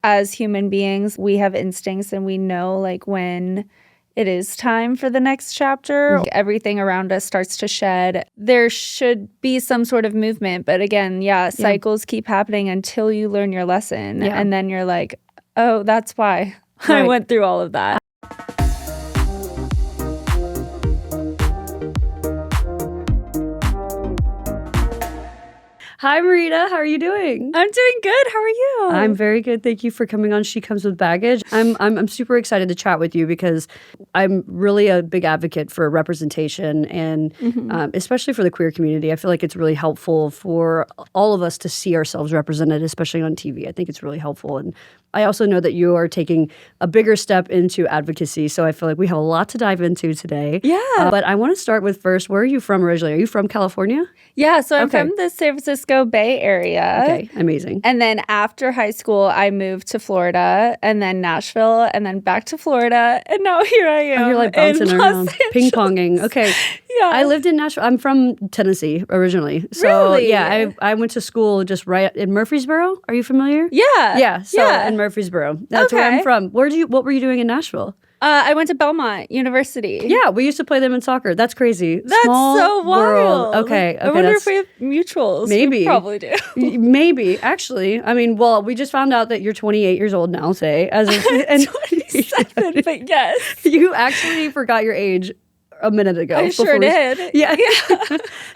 as human beings, we have instincts and we know like when it is time for the next chapter. Everything around us starts to shed. There should be some sort of movement. But again, cycles keep happening until you learn your lesson. Yeah. And then you're like, oh, that's why I went through all of that. Hi, Marita. How are you doing? I'm doing good. How are you? I'm very good. Thank you for coming on She Comes with Baggage. I'm super excited to chat with you because I'm really a big advocate for representation and especially for the queer community. I feel like it's really helpful for all of us to see ourselves represented, especially on TV. I think it's really helpful. And I also know that you are taking a bigger step into advocacy. So I feel like we have a lot to dive into today. Yeah. But I want to start with first, where are you from originally? Are you from California? Yeah. So I'm from the San Francisco Bay Area. Okay. Amazing. And then after high school, I moved to Florida and then Nashville and then back to Florida. And now here I am. Oh, you're like bouncing around, ping-ponging. Okay. Yeah. I lived in Nashville. I'm from Tennessee originally. So really? Yeah, I went to school just right in Murfreesboro. Are you familiar? Yeah. Yeah. So in Murfreesboro. That's where I'm from. What were you doing in Nashville? I went to Belmont University. Yeah, we used to play them in soccer. That's crazy. That's Small so world. wild. Okay. I wonder if we have mutuals. Maybe. We probably do. Maybe. Actually, I mean, well, we just found out that you're 28 years old now, I'm 27, but yes. You actually forgot your age a minute ago. I sure did. Yeah.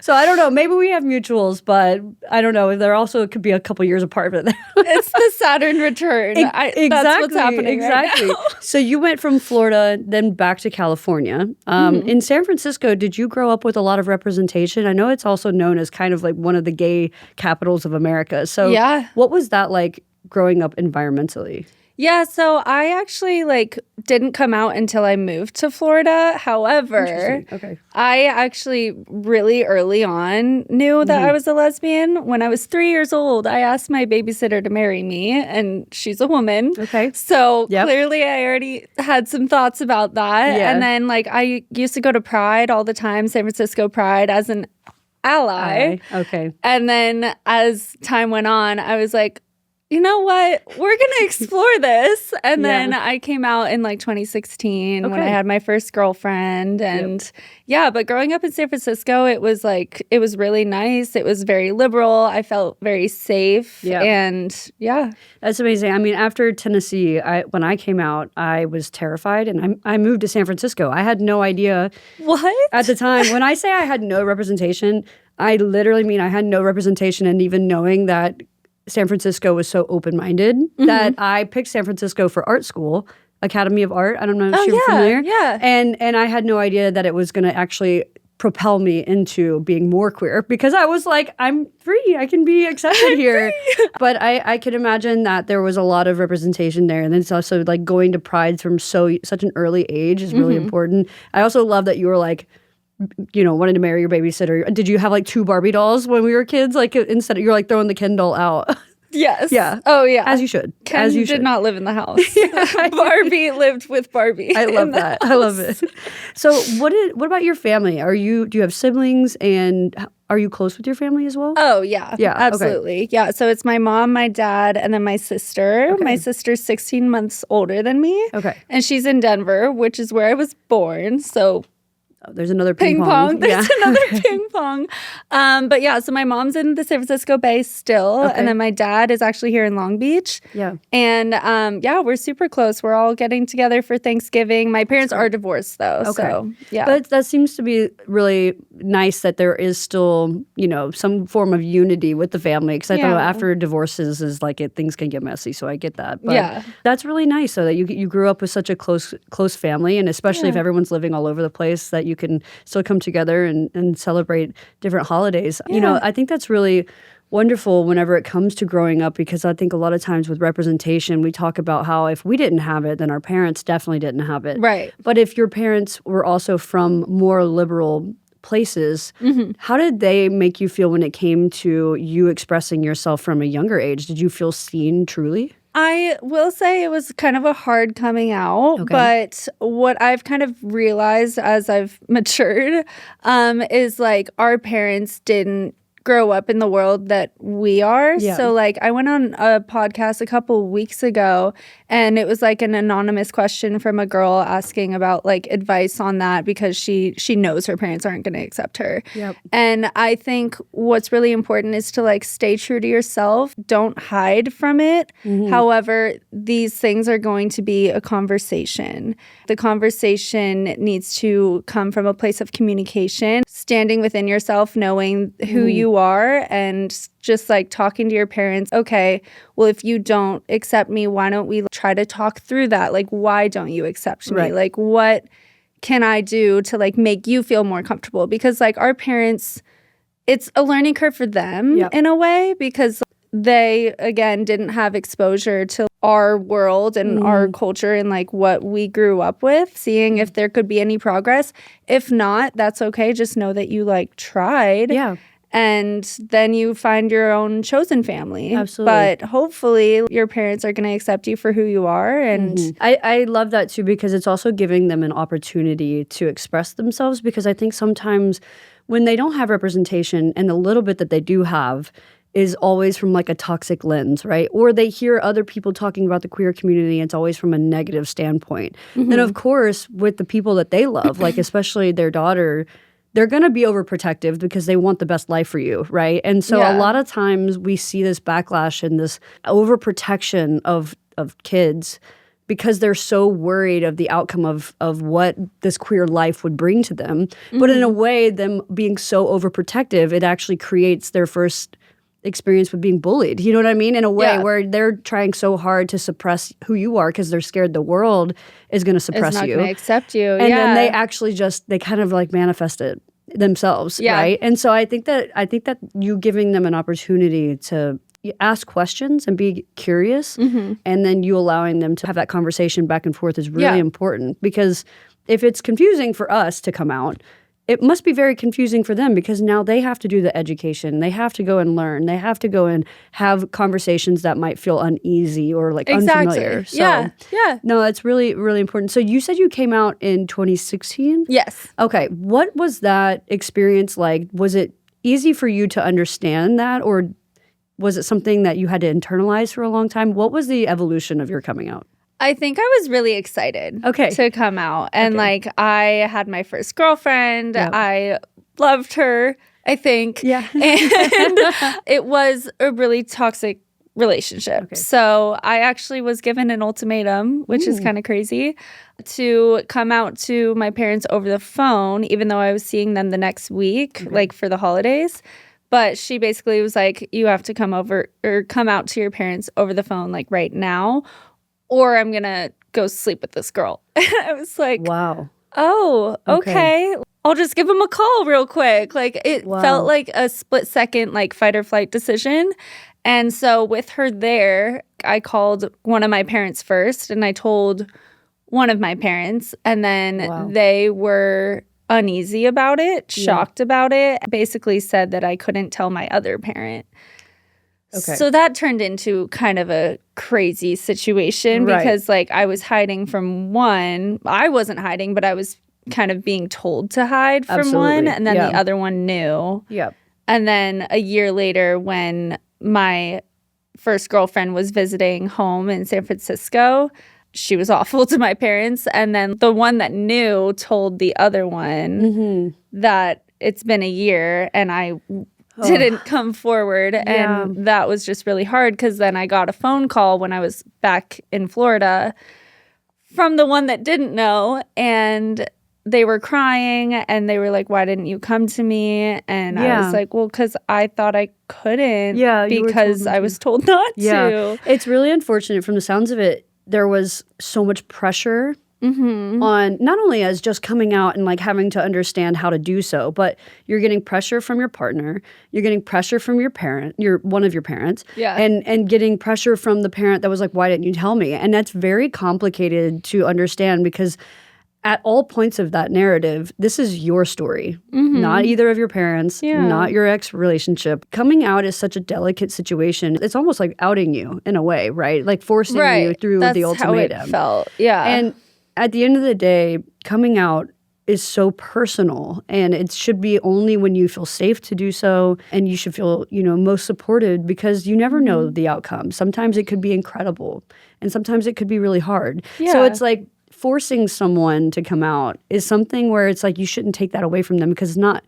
So I don't know. Maybe we have mutuals, but I don't know. There also could be a couple years apart of it. It's the Saturn return. Exactly. That's what's happening Exactly. right now. So you went from Florida, then back to California. In San Francisco, did you grow up with a lot of representation? I know it's also known as kind of like one of the gay capitals of America. So what was that like growing up environmentally? Yeah, so I actually didn't come out until I moved to Florida. However, I actually really early on knew that I was a lesbian. When I was 3 years old, I asked my babysitter to marry me, and she's a woman. Okay. So clearly I already had some thoughts about that. Yeah. And then I used to go to Pride all the time, San Francisco Pride, as an ally. Okay. And then as time went on, I was like, you know what? We're going to explore this. And then I came out in 2016 when I had my first girlfriend. And but growing up in San Francisco, it was really nice. It was very liberal. I felt very safe. Yeah. And That's amazing. I mean, after Tennessee, when I came out, I was terrified and I moved to San Francisco. I had no idea. What? At the time. When I say I had no representation, I literally mean I had no representation, and even knowing that San Francisco was so open-minded that I picked San Francisco for art school, Academy of Art. I don't know if you're familiar. Yeah. And I had no idea that it was going to actually propel me into being more queer, because I was like, I'm free. I can be accepted here. But I can imagine that there was a lot of representation there. And then it's also going to Pride from such an early age is really important. I also love that you were wanted to marry your babysitter. Did you have 2 Barbie dolls when we were kids? Instead of you're throwing the Ken doll out. Yes. Yeah. Oh, yeah. As you should. Ken did not live in the house. Barbie lived with Barbie. I love that. I love it. So what about your family? Do you have siblings, and are you close with your family as well? Oh, yeah. Yeah. Absolutely. Okay. Yeah. So it's my mom, my dad, and then my sister. Okay. My sister's 16 months older than me. Okay. And she's in Denver, which is where I was born. So there's another ping pong. There's another ping pong. But yeah, so my mom's in the San Francisco Bay still. Okay. And then my dad is actually here in Long Beach. Yeah. And we're super close. We're all getting together for Thanksgiving. My parents are divorced though. Okay. So yeah. But that seems to be really nice that there is still, some form of unity with the family. Because I thought after divorces things can get messy. So I get that. But that's really nice, so that you grew up with such a close family, and especially if everyone's living all over the place, that you can still come together and celebrate different holidays. Yeah. I think that's really wonderful whenever it comes to growing up, because I think a lot of times with representation, we talk about how if we didn't have it, then our parents definitely didn't have it. Right. But if your parents were also from more liberal places, how did they make you feel when it came to you expressing yourself from a younger age? Did you feel seen truly? I will say it was kind of a hard coming out, but what I've kind of realized as I've matured is our parents didn't grow up in the world that we are. Yeah. So like I went on a podcast a couple weeks ago, and it was like an anonymous question from a girl asking about like advice on that because she knows her parents aren't going to accept her. Yep. And I think what's really important is to like stay true to yourself. Don't hide from it. However, these things are going to be a conversation. The conversation needs to come from a place of communication, standing within yourself, knowing who you are, and just like talking to your parents. Okay, well, if you don't accept me, why don't we try to talk through that? Like, why don't you accept me? Like, what can I do to like make you feel more comfortable? Because like our parents, it's a learning curve for them in a way, because they, again, didn't have exposure to our world and our culture and like what we grew up with, seeing if there could be any progress. If not, that's okay. Just know that you like tried. Yeah. And then you find your own chosen family. Absolutely. But hopefully your parents are going to accept you for who you are. And I love that too, because it's also giving them an opportunity to express themselves, because I think sometimes when they don't have representation, and the little bit that they do have is always from like a toxic lens, right? Or they hear other people talking about the queer community, and it's always from a negative standpoint. Then of course, with the people that they love, like especially their daughter, they're going to be overprotective because they want the best life for you, right? And so a lot of times we see this backlash and this overprotection of kids because they're so worried of the outcome of what this queer life would bring to them. But in a way, them being so overprotective, it actually creates their first experience with being bullied. You know what I mean? In a way where they're trying so hard to suppress who you are because they're scared the world is going to suppress you. It's not going to accept you. And then they actually they kind of like manifest it themselves, right? And so I think that you giving them an opportunity to ask questions and be curious, and then you allowing them to have that conversation back and forth is really important, because if it's confusing for us to come out, it must be very confusing for them, because now they have to do the education. They have to go and learn. They have to go and have conversations that might feel uneasy or like unfamiliar. So, no, it's really, really important. So you said you came out in 2016? Yes. Okay. What was that experience like? Was it easy for you to understand that, or was it something that you had to internalize for a long time? What was the evolution of your coming out? I think I was really excited to come out. And like I had my first girlfriend. I loved her, I think. Yeah. And it was a really toxic relationship. Okay. So I actually was given an ultimatum, which is kind of crazy, to come out to my parents over the phone, even though I was seeing them the next week, like for the holidays. But she basically was like, you have to come over or come out to your parents over the phone like right now, or I'm going to go sleep with this girl. And I was like, wow. Oh, okay. I'll just give him a call real quick. Like it felt like a split second, like fight or flight decision. And so with her there, I called one of my parents first, and I told one of my parents, and then they were uneasy about it, shocked about it, basically said that I couldn't tell my other parent. Okay. So that turned into kind of a crazy situation because like I was hiding from one. I wasn't hiding, but I was kind of being told to hide from one, and then the other one knew. Yep. And then a year later, when my first girlfriend was visiting home in San Francisco, she was awful to my parents. And then the one that knew told the other one that it's been a year and I didn't come forward. And that was just really hard, because then I got a phone call when I was back in Florida from the one that didn't know. And they were crying and they were like, why didn't you come to me? And I was like, well, because I thought I couldn't because I was told not to. It's really unfortunate. From the sounds of it, there was so much pressure on not only as just coming out and like having to understand how to do so, but you're getting pressure from your partner, you're getting pressure from your parent, one of your parents, and getting pressure from the parent that was like, why didn't you tell me? And that's very complicated to understand, because at all points of that narrative, this is your story, not either of your parents, not your ex relationship. Coming out is such a delicate situation. It's almost like outing you in a way, right? Like forcing you through the ultimatum. That's how it felt, And at the end of the day, coming out is so personal, and it should be only when you feel safe to do so, and you should feel, most supported, because you never know the outcome. Sometimes it could be incredible, and sometimes it could be really hard. Yeah. So it's like forcing someone to come out is something where it's like you shouldn't take that away from them, because it's not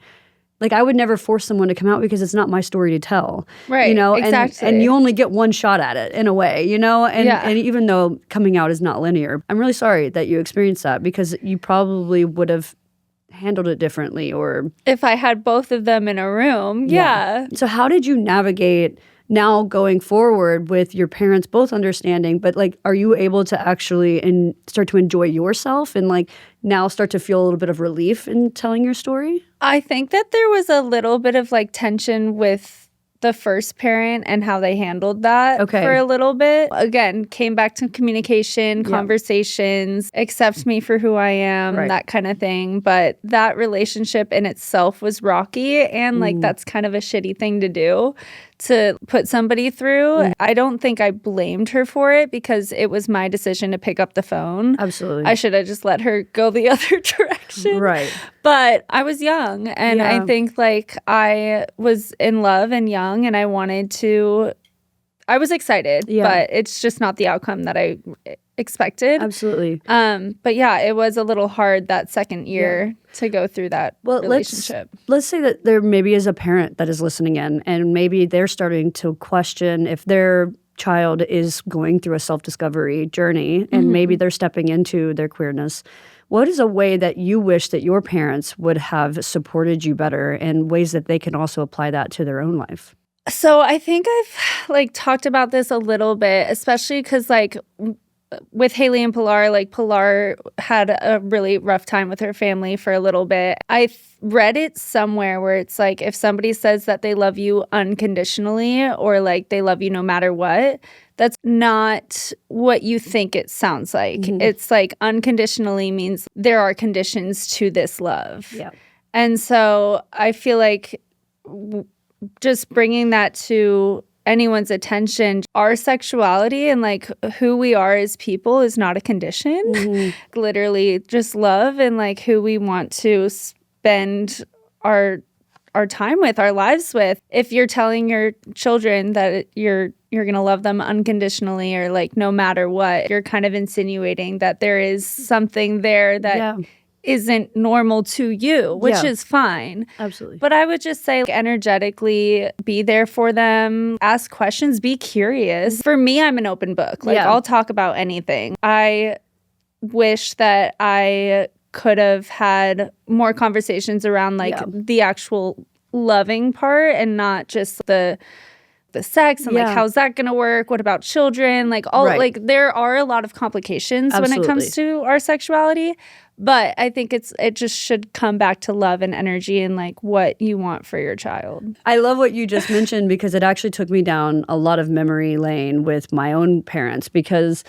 like I would never force someone to come out, because it's not my story to tell. Right. Exactly. And you only get one shot at it in a way, and even though coming out is not linear, I'm really sorry that you experienced that, because you probably would have handled it differently, or if I had both of them in a room. Yeah. So how did you navigate now going forward with your parents both understanding, but like, are you able to actually start to enjoy yourself and like now start to feel a little bit of relief in telling your story? I think that there was a little bit of like tension with the first parent and how they handled that for a little bit. Again, came back to communication, conversations, accept me for who I am, that kind of thing. But that relationship in itself was rocky, and like that's kind of a shitty thing to do, to put somebody through. I don't think I blamed her for it, because it was my decision to pick up the phone. Absolutely. I should have just let her go the other direction. Right. But I was young, and I think like I was in love and young, and I was excited, but it's just not the outcome that I expected. Absolutely. But yeah, it was a little hard that second year to go through that relationship. Let's say that there maybe is a parent that is listening in, and maybe they're starting to question if their child is going through a self-discovery journey, and maybe they're stepping into their queerness. What is a way that you wish that your parents would have supported you better, and ways that they can also apply that to their own life? So I think I've like talked about this a little bit, especially because like with Haley and Pilar, like Pilar had a really rough time with her family for a little bit. I read it somewhere where it's like, if somebody says that they love you unconditionally, or like they love you no matter what, that's not what you think it sounds like. It's like unconditionally means there are conditions to this love. Yeah. And so I feel like just bringing that to anyone's attention, our sexuality and like who we are as people is not a condition. Literally just love and like who we want to spend our time with, our lives with. If you're telling your children that you're going to love them unconditionally, or like no matter what, you're kind of insinuating that there is something there that isn't normal to you, which is fine. Absolutely. But I would just say, like, energetically be there for them, ask questions, be curious. For me, I'm an open book. Like, I'll talk about anything. I wish that I could have had more conversations around like the actual loving part, and not just the sex and like how's that gonna work, what about children, like all like there are a lot of complications when it comes to our sexuality. But I think it just should come back to love and energy and like what you want for your child. I love what you just mentioned, because it actually took me down a lot of memory lane with my own parents, because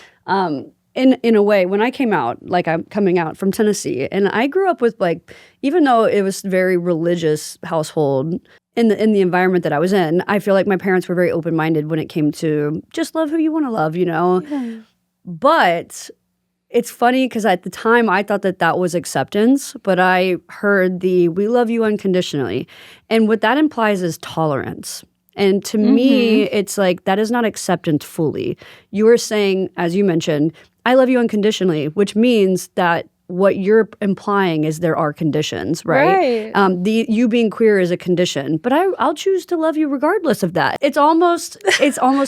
in a way, when I came out, like I'm coming out from Tennessee, and I grew up with like, even though it was a very religious household, in the environment that I was in, I feel like my parents were very open-minded when it came to just love who you want to love, Yeah. But it's funny, because at the time I thought that was acceptance, but I heard we love you unconditionally. And what that implies is tolerance. And to me, it's like, that is not acceptance fully. You are saying, as you mentioned, I love you unconditionally, which means that what you're implying is there are conditions, right? You being queer is a condition, but I'll choose to love you regardless of that. It's almost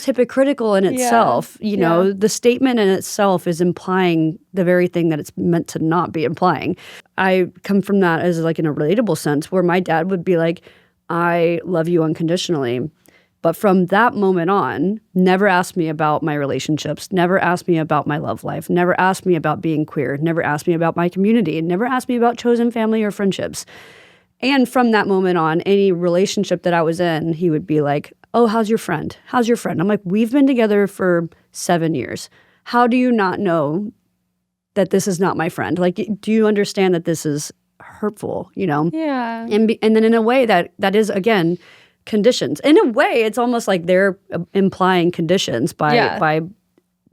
hypocritical in itself. You know, the statement in itself is implying the very thing that it's meant to not be implying. I come from that as like in a relatable sense, where my dad would be like, I love you unconditionally. But from that moment on, never asked me about my relationships, never asked me about my love life, never asked me about being queer, never asked me about my community, never asked me about chosen family or friendships. And from that moment on, any relationship that I was in, he would be like, oh, how's your friend? How's your friend? I'm like, we've been together for 7 years. How do you not know that this is not my friend? Like, do you understand that this is hurtful, Yeah. And then in a way that is, again, conditions. In a way, it's almost like they're implying conditions by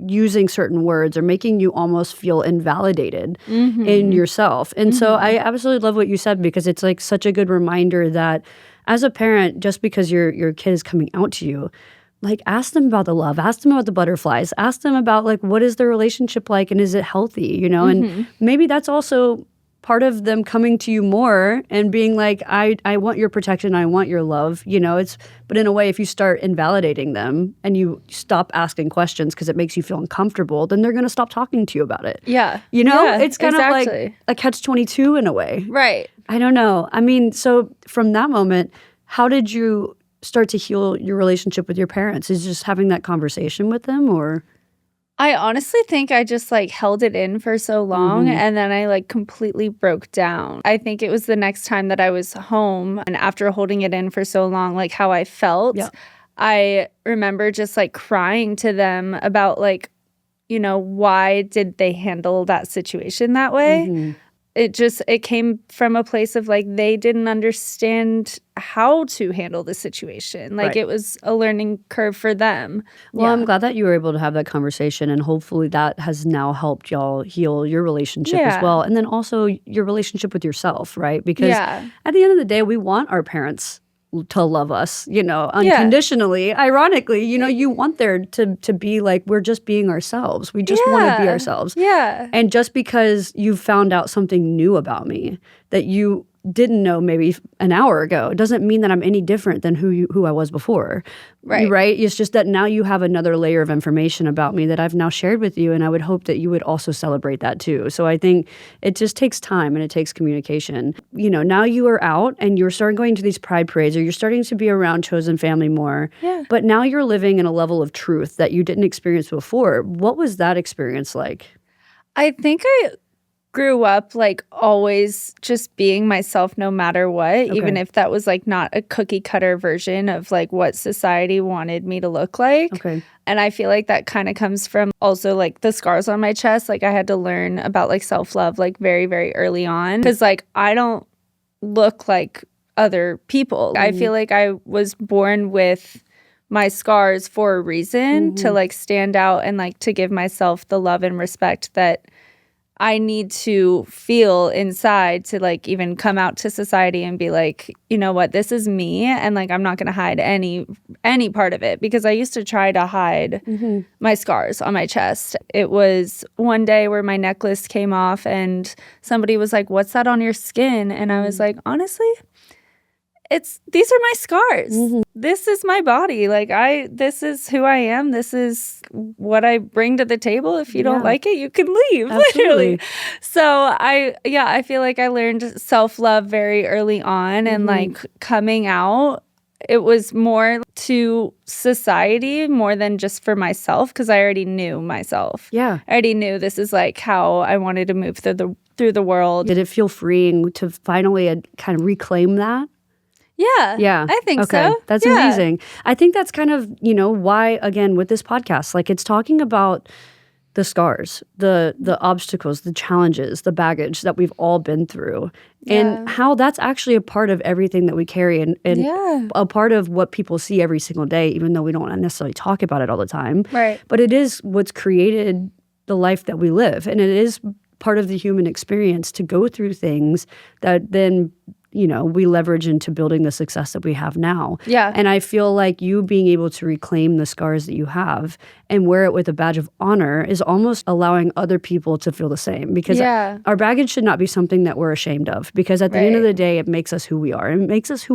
using certain words or making you almost feel invalidated in yourself. And so I absolutely love what you said, because it's like such a good reminder that as a parent, just because your kid is coming out to you, like ask them about the love, ask them about the butterflies, ask them about like what is their relationship like and is it healthy, you know? And maybe that's also part of them coming to you more and being like, I want your protection, I want your love, you know. But in a way, if you start invalidating them and you stop asking questions because it makes you feel uncomfortable, then they're going to stop talking to you about it. Yeah. You know, Yeah, it's kind of like a catch-22 in a way. Right. I don't know. I mean, so from that moment, how did you start to heal your relationship with your parents? Is just having that conversation with them, or? I honestly think I just like held it in for so long and then I like completely broke down. I think it was the next time that I was home, and after holding it in for so long, like how I felt. Yeah. I remember just like crying to them about like, you know, why did they handle that situation that way? It came from a place of like they didn't understand how to handle the situation. Like it was a learning curve for them. Well, I'm glad that you were able to have that conversation, and hopefully that has now helped y'all heal your relationship as well. And then also your relationship with yourself, right? Because at the end of the day, we want our parents to love us, you know, unconditionally. Ironically, you know, you want there to be like, we're just being ourselves. We just want to be ourselves. Yeah. And just because you found out something new about me that you didn't know maybe an hour ago, it doesn't mean that I'm any different than who I was before. Right. Right? It's just that now you have another layer of information about me that I've now shared with you, and I would hope that you would also celebrate that too. So I think it just takes time and it takes communication. You know, now you are out and you're starting going to these pride parades, or you're starting to be around chosen family more. Yeah. But now you're living in a level of truth that you didn't experience before. What was that experience like? I think I grew up like always just being myself no matter what, even if that was like not a cookie cutter version of like what society wanted me to look like. And I feel like that kind of comes from also like the scars on my chest. Like I had to learn about like self-love like very, very early on, because like I don't look like other people. I feel like I was born with my scars for a reason, to like stand out and like to give myself the love and respect that I need to feel inside to like even come out to society and be like, you know what, this is me, and like I'm not going to hide any part of it, because I used to try to hide my scars on my chest. It was one day where my necklace came off and somebody was like, "What's that on your skin?" And I was like, honestly, these are my scars. This is my body. Like this is who I am. This is what I bring to the table. If you don't like it, you can leave. Literally. So I feel like I learned self-love very early on, and like coming out, it was more to society more than just for myself, because I already knew myself. Yeah. I already knew this is like how I wanted to move through the world. Did it feel freeing to finally kind of reclaim that? Yeah, I think so. That's amazing. I think that's kind of, you know, why, again, with this podcast, like it's talking about the scars, the obstacles, the challenges, the baggage that we've all been through, and how that's actually a part of everything that we carry, and a part of what people see every single day, even though we don't necessarily talk about it all the time. Right. But it is what's created the life that we live, and it is part of the human experience to go through things that then, you know, we leverage into building the success that we have now. Yeah. And I feel like you being able to reclaim the scars that you have and wear it with a badge of honor is almost allowing other people to feel the same, because our baggage should not be something that we're ashamed of, because at the end of the day, it makes us who we are. It makes us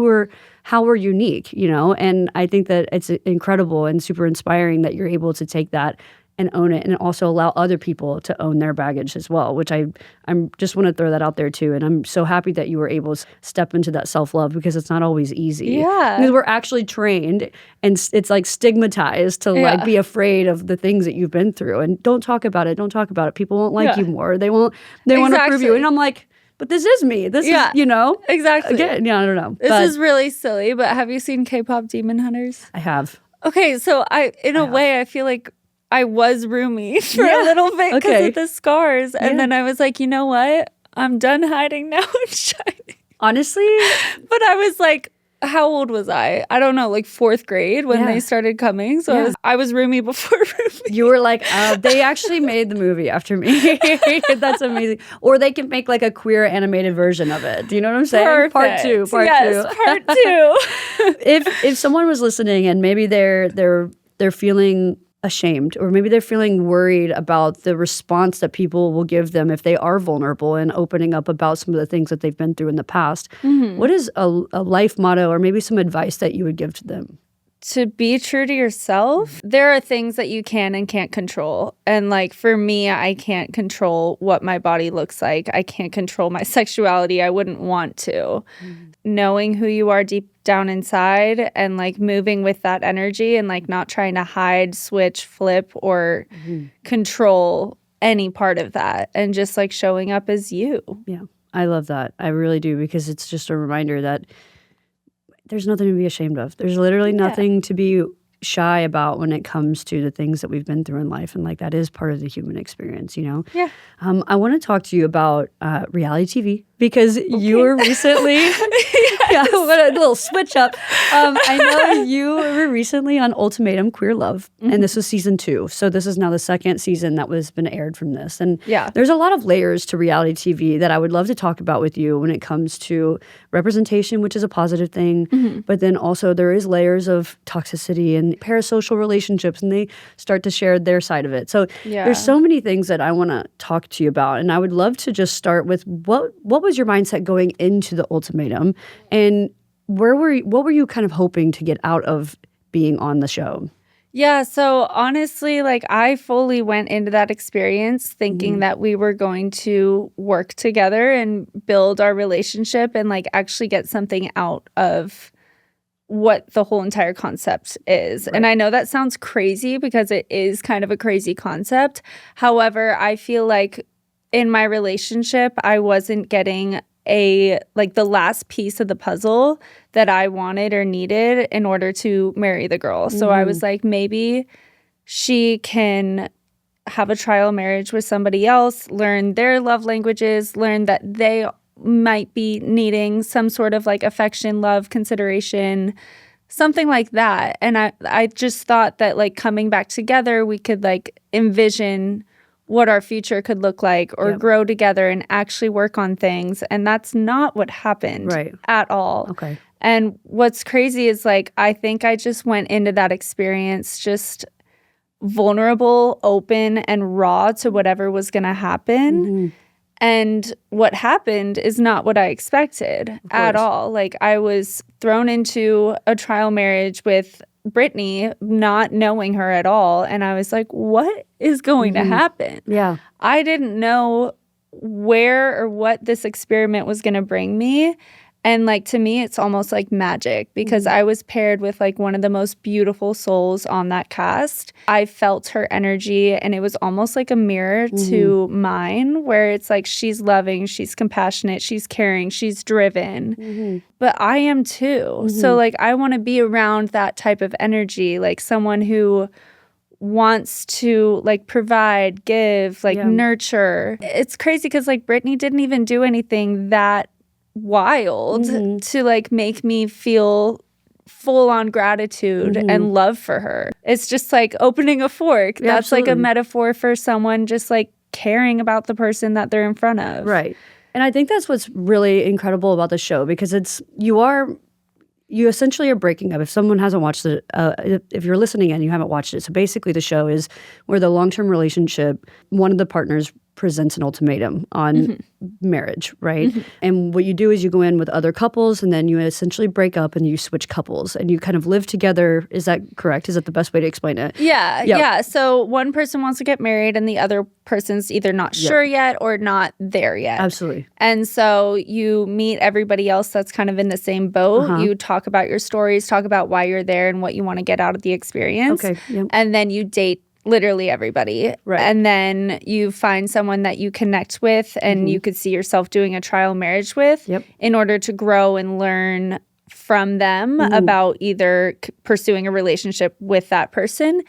how we're unique, you know? And I think that it's incredible and super inspiring that you're able to take that and own it, and also allow other people to own their baggage as well, which I'm just want to throw that out there too. And I'm so happy that you were able to step into that self-love, because it's not always easy. Yeah. Because we're actually trained, and it's like stigmatized to like be afraid of the things that you've been through, and don't talk about it. People won't like you more. They want to prove you. And I'm like, but this is me. This is, you know. Exactly. Again, I don't know. This is really silly, but have you seen K-pop Demon Hunters? I have. Okay, so in a way, I feel like I was roomy for a little bit because of the scars. And then I was like, you know what? I'm done hiding now. I'm shining. Honestly? But I was like, how old was I? I don't know, like 4th grade when they started coming. So I was roomie before roomie. You were like, they actually made the movie after me. That's amazing. Or they can make like a queer animated version of it. Do you know what I'm saying? Perfect. Part two. Part 2. If someone was listening and maybe they're feeling ashamed, or maybe they're feeling worried about the response that people will give them if they are vulnerable and opening up about some of the things that they've been through in the past, what is a life motto or maybe some advice that you would give to them? To be true to yourself. There are things that you can and can't control. And like for me, I can't control what my body looks like. I can't control my sexuality. I wouldn't want to. Knowing who you are deep down inside and like moving with that energy and like not trying to hide, switch, flip, or control any part of that, and just like showing up as you. Yeah, I love that. I really do, because it's just a reminder that there's nothing to be ashamed of. There's literally nothing to be shy about when it comes to the things that we've been through in life. And like that is part of the human experience, you know? Yeah. I want to talk to you about reality TV, because you were recently, what a little switch up. I know you were recently on Ultimatum Queer Love, and this was season 2. So this is now the 2nd season that was been aired from this. And there's a lot of layers to reality TV that I would love to talk about with you when it comes to representation, which is a positive thing. But then also there is layers of toxicity and parasocial relationships, and they start to share their side of it. So there's so many things that I want to talk to you about. And I would love to just start with what was your mindset going into the Ultimatum, and what were you kind of hoping to get out of being on the show? Yeah, so honestly, like I fully went into that experience thinking that we were going to work together and build our relationship and like actually get something out of what the whole entire concept is. Right. And I know that sounds crazy because it is kind of a crazy concept. However, I feel like in my relationship, I wasn't getting the last piece of the puzzle that I wanted or needed in order to marry the girl. So I was like, maybe she can have a trial marriage with somebody else, learn their love languages, learn that they might be needing some sort of like affection, love, consideration, something like that. And I just thought that like coming back together, we could like envision what our future could look like, or grow together and actually work on things. And that's not what happened at all. Okay. And what's crazy is like, I think I just went into that experience just vulnerable, open, and raw to whatever was going to happen. And what happened is not what I expected at all. Like I was thrown into a trial marriage with Brittany, not knowing her at all. And I was like, what is going to happen? Yeah. I didn't know where or what this experiment was going to bring me. And like to me, it's almost like magic, because I was paired with like one of the most beautiful souls on that cast. I felt her energy, and it was almost like a mirror to mine, where it's like she's loving, she's compassionate, she's caring, she's driven. But I am too. So like I want to be around that type of energy, like someone who wants to like provide, give, like nurture. It's crazy because like Brittany didn't even do anything that wild to like make me feel full on gratitude and love for her. It's just like opening a fork. Yeah, that's like a metaphor for someone just like caring about the person that they're in front of. Right. And I think that's what's really incredible about the show, because you essentially are breaking up. If someone hasn't watched it, if you're listening and you haven't watched it, so basically the show is where the long-term relationship, one of the partners presents an ultimatum on marriage, right? And what you do is you go in with other couples, and then you essentially break up and you switch couples and you kind of live together. Is that correct? Is that the best way to explain it? Yeah. So one person wants to get married and the other person's either not sure yet or not there yet. Absolutely. And so you meet everybody else that's kind of in the same boat. You talk about your stories, talk about why you're there and what you want to get out of the experience. Okay. Yep. And then you date literally everybody. Right. And then you find someone that you connect with and you could see yourself doing a trial marriage with in order to grow and learn from them about either pursuing a relationship with that person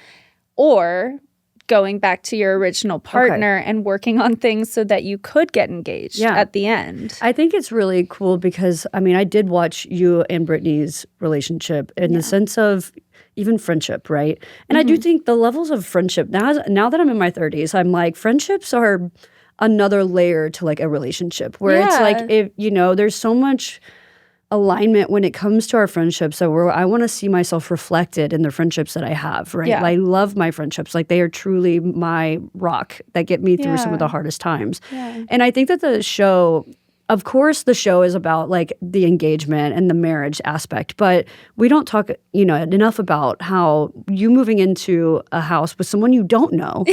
or going back to your original partner and working on things so that you could get engaged at the end. I think it's really cool because, I mean, I did watch you and Brittany's relationship in the sense of even friendship, right? And I do think the levels of friendship, now that I'm in my 30s, I'm like, friendships are another layer to like a relationship where it's like, if you know, there's so much alignment when it comes to our friendships. So I want to see myself reflected in the friendships that I have, right? I love my friendships. Like they are truly my rock that get me through some of the hardest times. And I think that the show, of course, the show is about like the engagement and the marriage aspect, but we don't talk, you know, enough about how you moving into a house with someone you don't know.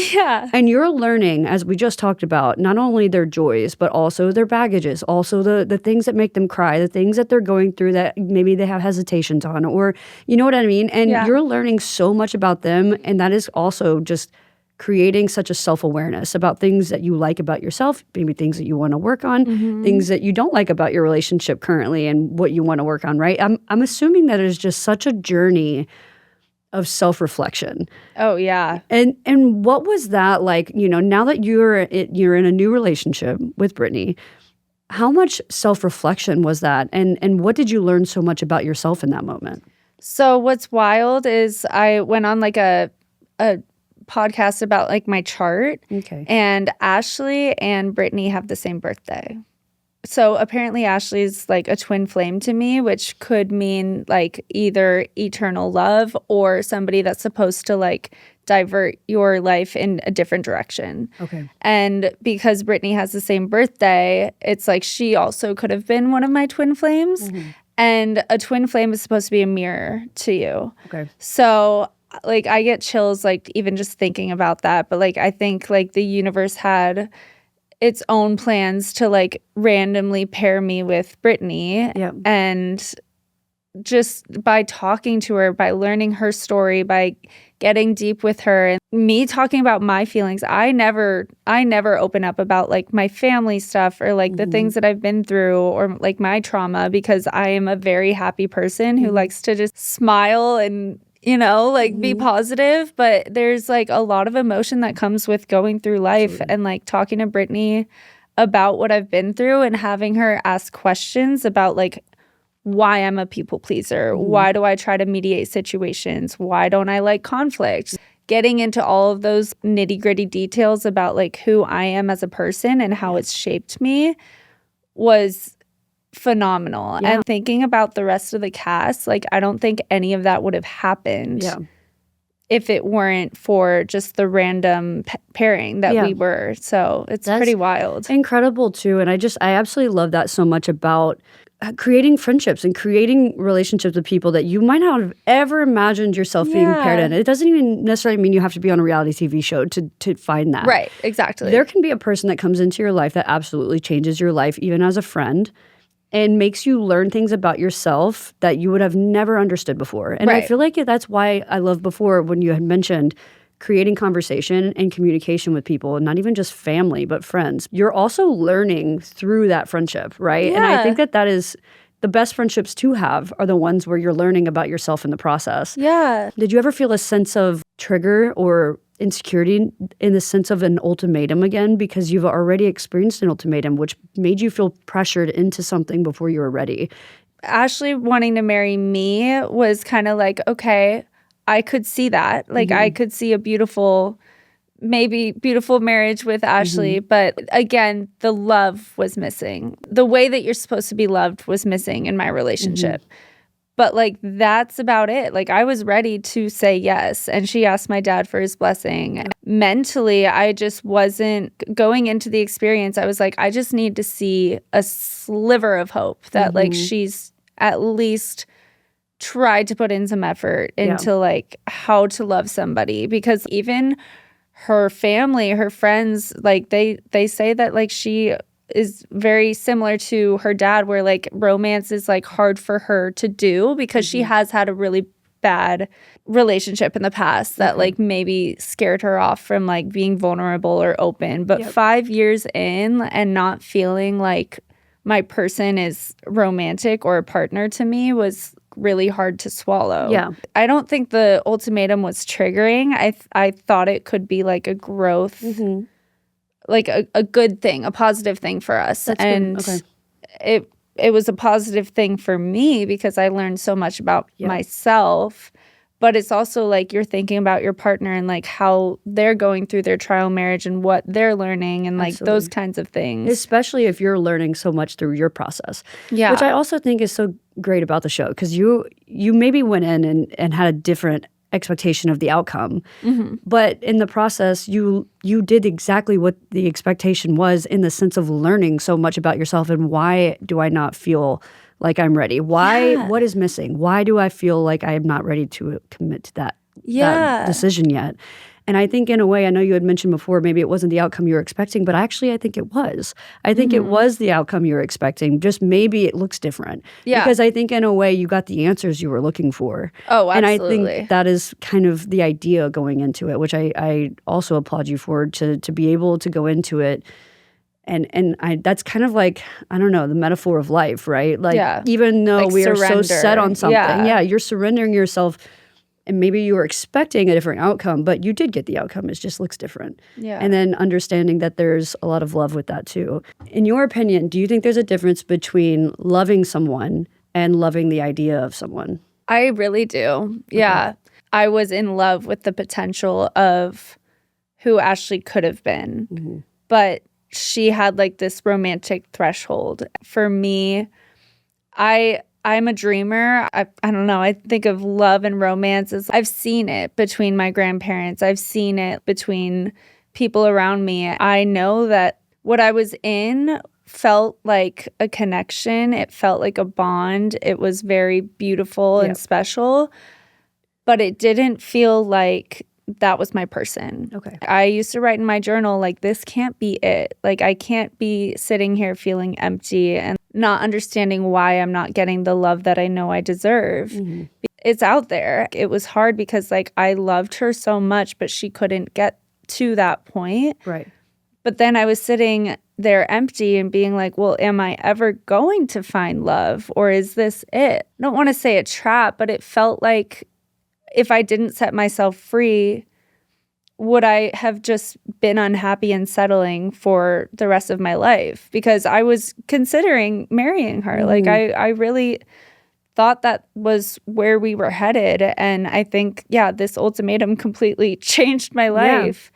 And you're learning, as we just talked about, not only their joys, but also their baggages, also the things that make them cry, the things that they're going through that maybe they have hesitations on, or you know what I mean? And you're learning so much about them. And that is also just creating such a self-awareness about things that you like about yourself, maybe things that you want to work on, things that you don't like about your relationship currently and what you want to work on, right? I'm assuming that it is just such a journey of self-reflection. Oh, yeah. And what was that like, you know, now that you're in a new relationship with Brittany, how much self-reflection was that? And what did you learn so much about yourself in that moment? So what's wild is I went on like a podcast about like my chart. And Ashley and Brittany have the same birthday. So apparently Ashley's like a twin flame to me, which could mean like either eternal love or somebody that's supposed to like divert your life in a different direction. And because Brittany has the same birthday, it's like she also could have been one of my twin flames. And a twin flame is supposed to be a mirror to you. So like I get chills like even just thinking about that, but like I think like the universe had its own plans to like randomly pair me with Brittany. And just by talking to her, by learning her story, by getting deep with her and me talking about my feelings, I never open up about like my family stuff or like the things that I've been through or like my trauma, because I am a very happy person who likes to just smile and, you know, like be positive. But there's like a lot of emotion that comes with going through life and like talking to Brittany about what I've been through and having her ask questions about like why I'm a people pleaser. Why do I try to mediate situations? Why don't I like conflict? Getting into all of those nitty gritty details about like who I am as a person and how it's shaped me was phenomenal. And thinking about the rest of the cast, like I don't think any of that would have happened if it weren't for just the random pairing that we were. So that's pretty wild. Incredible too. And I absolutely love that so much about creating friendships and creating relationships with people that you might not have ever imagined yourself being paired in. It doesn't even necessarily mean you have to be on a reality TV show to find that. Right, exactly. There can be a person that comes into your life that absolutely changes your life, even as a friend, and makes you learn things about yourself that you would have never understood before. And I feel like that's why I love before when you had mentioned creating conversation and communication with people, and not even just family, but friends. You're also learning through that friendship, right? And I think that is the best friendships to have are the ones where you're learning about yourself in the process. Did you ever feel a sense of trigger or insecurity in the sense of an ultimatum again, because you've already experienced an ultimatum, which made you feel pressured into something before you were ready? Ashley wanting to marry me was kind of like, okay, I could see that. Like I could see a beautiful marriage with Ashley. But again, the love was missing. The way that you're supposed to be loved was missing in my relationship. But like, that's about it. Like I was ready to say yes. And she asked my dad for his blessing. Mentally, I just wasn't going into the experience. I was like, I just need to see a sliver of hope that like she's at least tried to put in some effort into like how to love somebody. Because even her family, her friends, like they say that like she is very similar to her dad, where like romance is like hard for her to do because she has had a really bad relationship in the past that like maybe scared her off from like being vulnerable or open. But 5 years in and not feeling like my person is romantic or a partner to me was really hard to swallow. Yeah. I don't think the ultimatum was triggering. I thought it could be like a growth, like a good thing, a positive thing for us. That's and good. Okay. it was a positive thing for me because I learned so much about myself. But it's also like you're thinking about your partner and like how they're going through their trial marriage and what they're learning and like those kinds of things. Especially if you're learning so much through your process. Yeah. Which I also think is so great about the show because you maybe went in and had a different expectation of the outcome. But in the process, you did exactly what the expectation was in the sense of learning so much about yourself and why do I not feel like I'm ready? Why? What is missing? Why do I feel like I am not ready to commit to that decision yet? And I think in a way, I know you had mentioned before, maybe it wasn't the outcome you were expecting, but actually I think it was. I think it was the outcome you were expecting, just maybe it looks different. Yeah. Because I think in a way you got the answers you were looking for. Oh, absolutely. absolutely. And I think that is kind of the idea going into it, which I also applaud you for, to be able to go into it. And that's kind of like, I don't know, the metaphor of life, right? Like, even though like we are surrender. so set on something, you're surrendering yourself, and maybe you were expecting a different outcome, but you did get the outcome. It just looks different. Yeah. And then understanding that there's a lot of love with that too. In your opinion, do you think there's a difference between loving someone and loving the idea of someone? I really do. Yeah. I was in love with the potential of who Ashley could have been. But she had like this romantic threshold. For me, I'm a dreamer. I don't know. I think of love and romance as I've seen it between my grandparents. I've seen it between people around me. I know that what I was in felt like a connection. It felt like a bond. It was very beautiful and special, but it didn't feel like that was my person. Okay. I used to write in my journal, like, this can't be it. Like, I can't be sitting here feeling empty and not understanding why I'm not getting the love that I know I deserve. It's out there. It was hard because, like, I loved her so much, but she couldn't get to that point. Right. But then I was sitting there empty and being like, well, am I ever going to find love? Or is this it? I don't want to say a trap, but it felt like if I didn't set myself free, would I have just been unhappy and settling for the rest of my life? Because I was considering marrying her. Like, I really thought that was where we were headed. And I think, this ultimatum completely changed my life.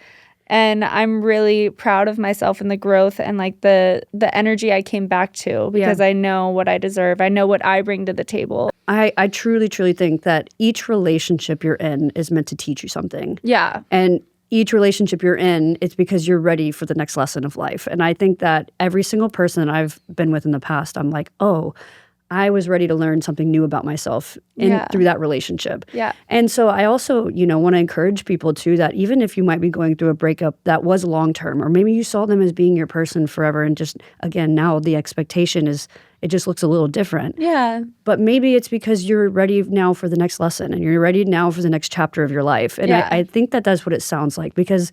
And I'm really proud of myself and the growth and like the energy I came back to because I know what I deserve. I know what I bring to the table. I truly, truly think that each relationship you're in is meant to teach you something. Yeah. And each relationship you're in, it's because you're ready for the next lesson of life. And I think that every single person I've been with in the past, I'm like, oh, I was ready to learn something new about myself through that relationship. Yeah. And so I also, want to encourage people too that even if you might be going through a breakup that was long-term, or maybe you saw them as being your person forever and just, again, now the expectation is it just looks a little different. Yeah. But maybe it's because you're ready now for the next lesson and you're ready now for the next chapter of your life. And I think that that's what it sounds like because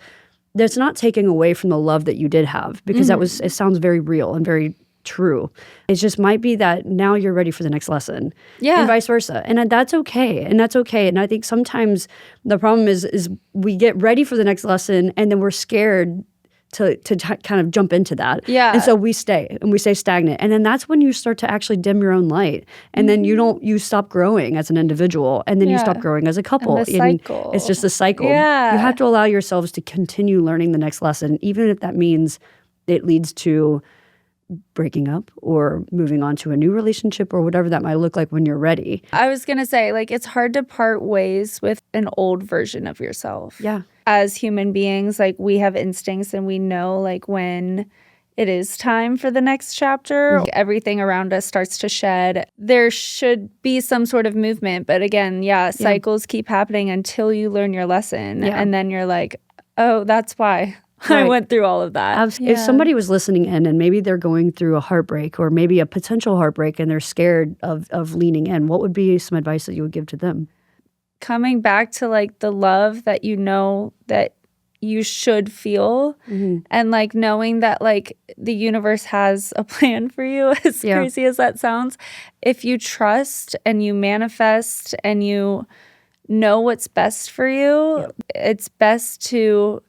that's not taking away from the love that you did have because it sounds very real and very true. It just might be that now you're ready for the next lesson. Yeah. And vice versa. And that's okay. And that's okay. And I think sometimes the problem is we get ready for the next lesson and then we're scared to kind of jump into that. Yeah. And so we stay stagnant. And then that's when you start to actually dim your own light. And then you stop growing as an individual and then you stop growing as a couple. And the cycle. It's just a cycle. Yeah. You have to allow yourselves to continue learning the next lesson, even if that means it leads to breaking up or moving on to a new relationship or whatever that might look like when you're ready. I was going to say, like, it's hard to part ways with an old version of yourself. Yeah. As human beings, like, we have instincts and we know, like, when it is time for the next chapter, everything around us starts to shed. There should be some sort of movement. But again, cycles keep happening until you learn your lesson. Yeah. And then you're like, oh, that's why. Right. I went through all of that. If somebody was listening in and maybe they're going through a heartbreak or maybe a potential heartbreak and they're scared of leaning in, what would be some advice that you would give to them? Coming back to like the love that you know that you should feel. And like knowing that like the universe has a plan for you, as crazy as that sounds, if you trust and you manifest and you know what's best for you, it's best to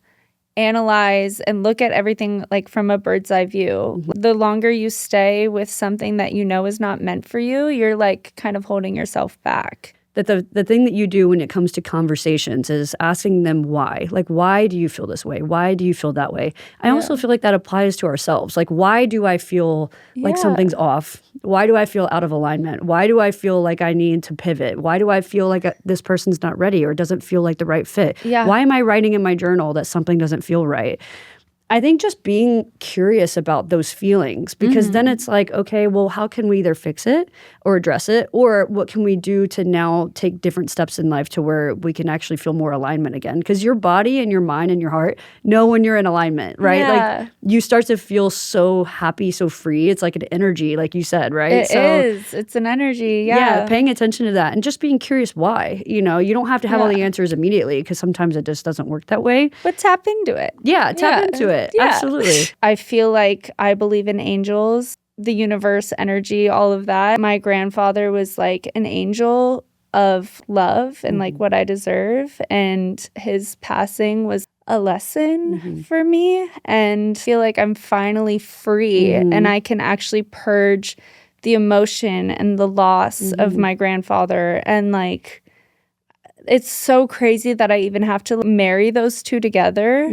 analyze and look at everything like from a bird's eye view. The longer you stay with something that you know is not meant for you, you're like kind of holding yourself back. That the thing that you do when it comes to conversations is asking them why. Like, why do you feel this way? Why do you feel that way? I also feel like that applies to ourselves. Like, why do I feel like something's off? Why do I feel out of alignment? Why do I feel like I need to pivot? Why do I feel like this person's not ready or doesn't feel like the right fit? Why am I writing in my journal that something doesn't feel right? I think just being curious about those feelings, because then it's like, okay, well, how can we either fix it or address it, or what can we do to now take different steps in life to where we can actually feel more alignment again? Because your body and your mind and your heart know when you're in alignment, right? Like you start to feel so happy, so free. It's like an energy, like you said, right? It is. It's an energy. Yeah. Paying attention to that and just being curious why. You know, you don't have to have all the answers immediately, because sometimes it just doesn't work that way. But tap into it. Yeah, tap into it. Yeah. Absolutely. I feel like I believe in angels, the universe, energy, all of that. My grandfather was like an angel of love and like what I deserve. And his passing was a lesson for me. And I feel like I'm finally free and I can actually purge the emotion and the loss of my grandfather. And like, it's so crazy that I even have to marry those two together.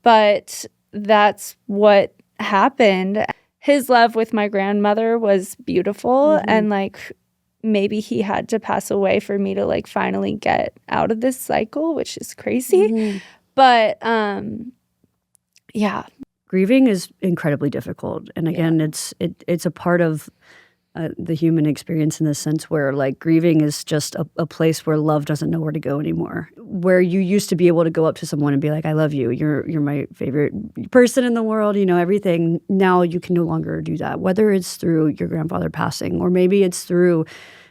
But that's what happened. His love with my grandmother was beautiful. And like, maybe he had to pass away for me to like finally get out of this cycle, which is crazy. But grieving is incredibly difficult. And again, it's a part of the human experience in the sense where like grieving is just a place where love doesn't know where to go anymore. Where you used to be able to go up to someone and be like, I love you. You're my favorite person in the world, you know, everything. Now you can no longer do that, whether it's through your grandfather passing or maybe it's through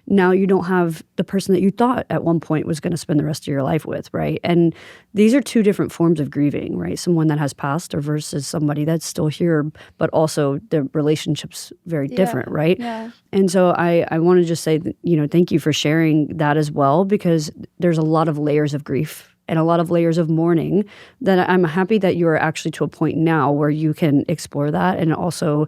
now you don't have the person that you thought at one point was going to spend the rest of your life with, right? And these are two different forms of grieving, right? Someone that has passed or versus somebody that's still here, but also the relationship's very different, right? And so I want to just say, you know, thank you for sharing that as well, because there's a lot of layers of grief and a lot of layers of mourning that I'm happy that you are actually to a point now where you can explore that and also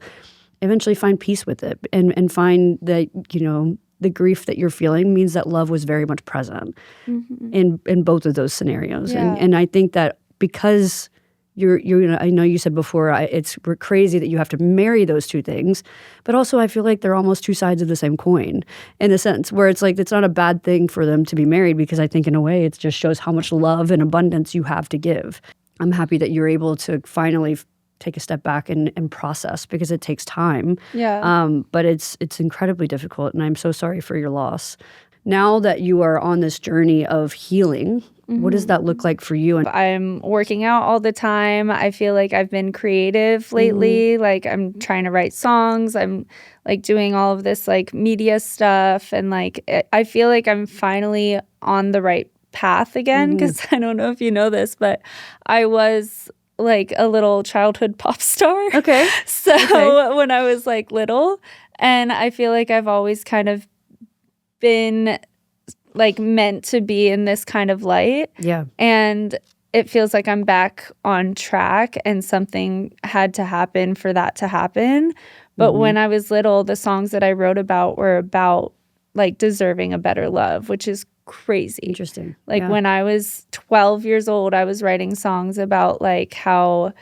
eventually find peace with it and find that, you know, the grief that you're feeling means that love was very much present in both of those scenarios. And I think that because you're I know you said before, it's crazy that you have to marry those two things, but also I feel like they're almost two sides of the same coin in a sense where it's like it's not a bad thing for them to be married, because I think in a way it just shows how much love and abundance you have to give. I'm happy that you're able to finally take a step back and process, because it takes time. But it's incredibly difficult, and I'm so sorry for your loss. Now that you are on this journey of healing, what does that look like for you? I'm working out all the time. I feel like I've been creative lately. Like I'm trying to write songs. I'm like doing all of this like media stuff. And like I feel like I'm finally on the right path again, because I don't know if you know this, but I was like a little childhood pop star. Okay. So when I was like little, and I feel like I've always kind of been like meant to be in this kind of light. And it feels like I'm back on track, and something had to happen for that to happen. But when I was little, the songs that I wrote about were about like deserving a better love, which is crazy. Interesting. Like when I was 12 years old, I was writing songs about like how,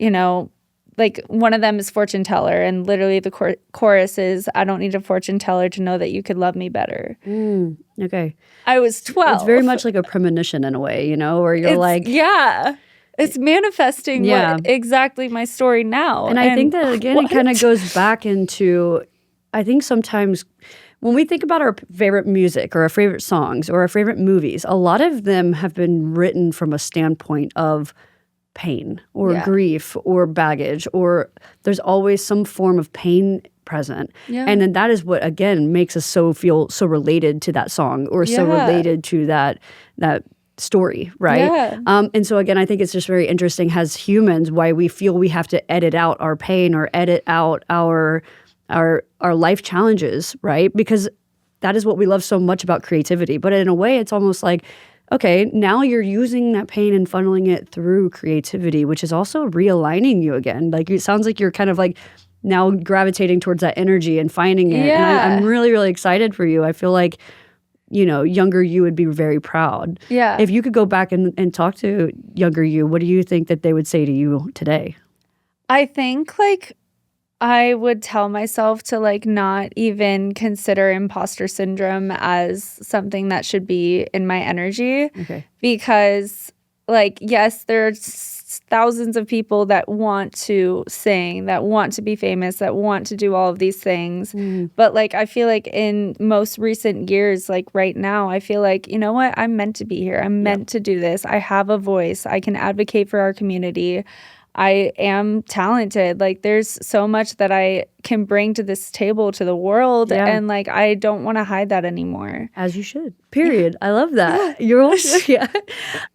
you know, like one of them is fortune teller, and literally the chorus is, I don't need a fortune teller to know that you could love me better. Okay. I was 12. It's very much like a premonition in a way, you know, where you're it's manifesting what exactly my story now. And I think that again, it kind of goes back into, I think sometimes when we think about our favorite music or our favorite songs or our favorite movies, a lot of them have been written from a standpoint of pain or grief or baggage, or there's always some form of pain present. And then that is what, again, makes us feel so related to that song or so related to that story, right? Yeah. And so again, I think it's just very interesting as humans why we feel we have to edit out our pain or edit out our life challenges, right? Because that is what we love so much about creativity. But in a way, it's almost like, okay, now you're using that pain and funneling it through creativity, which is also realigning you again. Like it sounds like you're kind of like now gravitating towards that energy and finding it. Yeah. And I'm really, really excited for you. I feel like, younger you would be very proud. Yeah. If you could go back and talk to younger you, what do you think that they would say to you today? I think like I would tell myself to like not even consider imposter syndrome as something that should be in my energy. Okay. Because like, yes, there's thousands of people that want to sing, that want to be famous, that want to do all of these things. But like, I feel like in most recent years, like right now, I feel like, you know what? I'm meant to be here. I'm meant to do this. I have a voice. I can advocate for our community. I am talented. Like there's so much that I can bring to this table, to the world. Yeah. And like, I don't want to hide that anymore. As you should. Period. I love that. You're also,